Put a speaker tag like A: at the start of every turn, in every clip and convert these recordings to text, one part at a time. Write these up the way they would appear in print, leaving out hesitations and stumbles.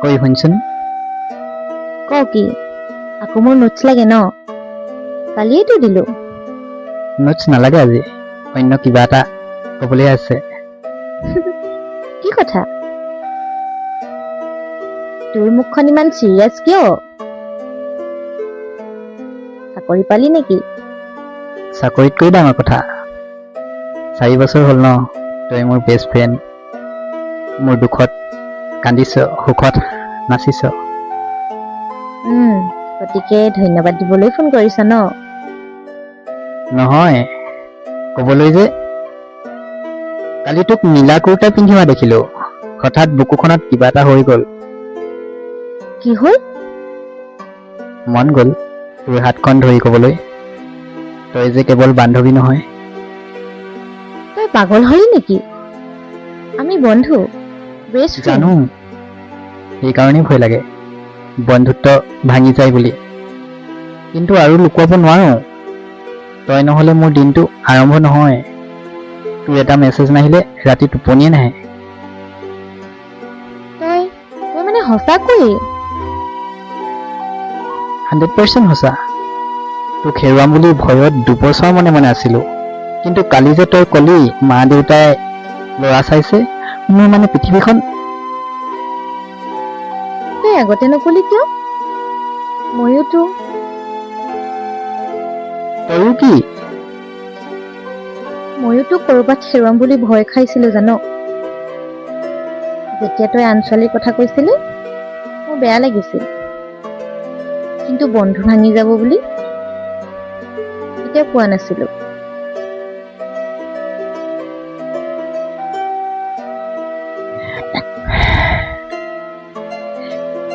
A: কৈ শুনচোন।
B: ক কি আকৌ মোৰ নোটছ লাগে ন? কালিয়েতো দিলো।
A: নোটছ নালাগে আজি, অন্য কিবা এটা ক'বলৈ আছে।
B: কি কথা? তোৰ মুখখন ইমান চিৰিয়াছ কিয়? চাকৰি পালি নেকি?
A: চাকৰিতকৈ ডাঙৰ কথা। 4 বছৰ হ'ল ন, তই মোৰ বেষ্ট ফ্ৰেণ্ড। মোৰ দুখত কান্দিছ, সুখত নাচিছ।
B: গতিকে ধন্যবাদ দিবলৈ ফোন কৰিছ ন?
A: নহয়, ক'বলৈ যে কালি তোক নীলা কুৰ্তা পিন্ধি অহা দেখিলো। হঠাৎ বুকুখনত কিবা এটা হৈ গ'ল।
B: কি হ'ল?
A: মন গ'ল তোৰ হাতখন ধৰি ক'বলৈ, তই যে কেৱল বান্ধৱী নহয়।
B: তই পাগল হলি নেকি? আমি বন্ধু, বেষ্ট ফ্ৰেণ্ড।
A: জানো, সেইকাৰণেই ভয় লাগে বন্ধুত্ব ভাঙি যায় বুলি। কিন্তু আৰু লুকুৱাব নোৱাৰো, তই নহ'লে মোৰ দিনটো আৰম্ভ নহয়। তোৰ এটা মেছেজ নাহিলে ৰাতি টোপনিয়ে নাহে।
B: তই মানে সঁচাকৈয়ে?
A: 100% সঁচা। তোক হেৰুৱাম বুলি ভয়ত দুবছৰ মনে মনে আছিলো। কিন্তু কালি যে তই কলি মা দেউতাই ল'ৰা চাইছে, মোৰ মানে পৃথিৱীখন।
B: তই আগতে নকলি কিয়? ময়োতো ক'ৰবাত হেৰুৱাম বুলি ভয় খাইছিলো জান। যেতিয়া তই আন ছোৱালীৰ কথা কৈছিলি মোৰ বেয়া লাগিছিল, কিন্তু বন্ধু ভাঙি যাব বুলি এতিয়া কোৱা নাছিলো।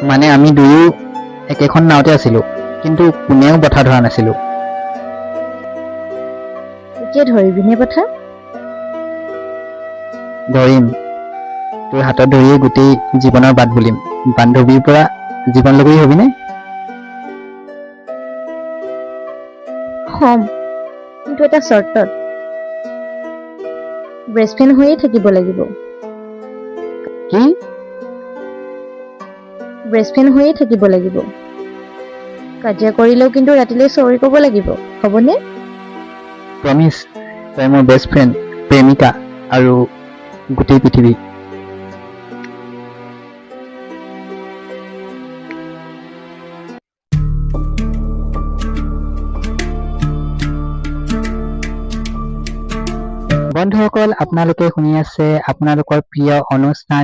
A: মানে আমি দুয়ো একেখন নাওতে আছিলো, কিন্তু কোনেও বঠা ধৰা নাছিলো।
B: এতিয়া ধৰিবিনে কথা?
A: ধৰিম, তোৰ হাতত ধৰিয়ে গোটেই জীৱনৰ বাট বুলিম। বান্ধৱীৰ পৰা জীৱন লগৰী হবিনে?
B: হম, কিন্তু এটা চৰ্তত। বেষ্ট ফ্ৰেণ্ড হৈয়ে থাকিব লাগিব।
A: কি?
B: বেষ্ট ফ্ৰেণ্ড হৈয়ে থাকিব লাগিব। কাজিয়া কৰিলেও কিন্তু ৰাতিলৈ চৰি ক'ব লাগিব, হ'বনে?
A: প্ৰমিছ, তই মোৰ বেষ্ট ফ্ৰেণ্ড, প্ৰেমিকা আৰু গোটেই পৃথিৱী। বন্ধুসকল, আপোনালোকে শুনি আছে আপোনালোকৰ প্ৰিয় অনুষ্ঠান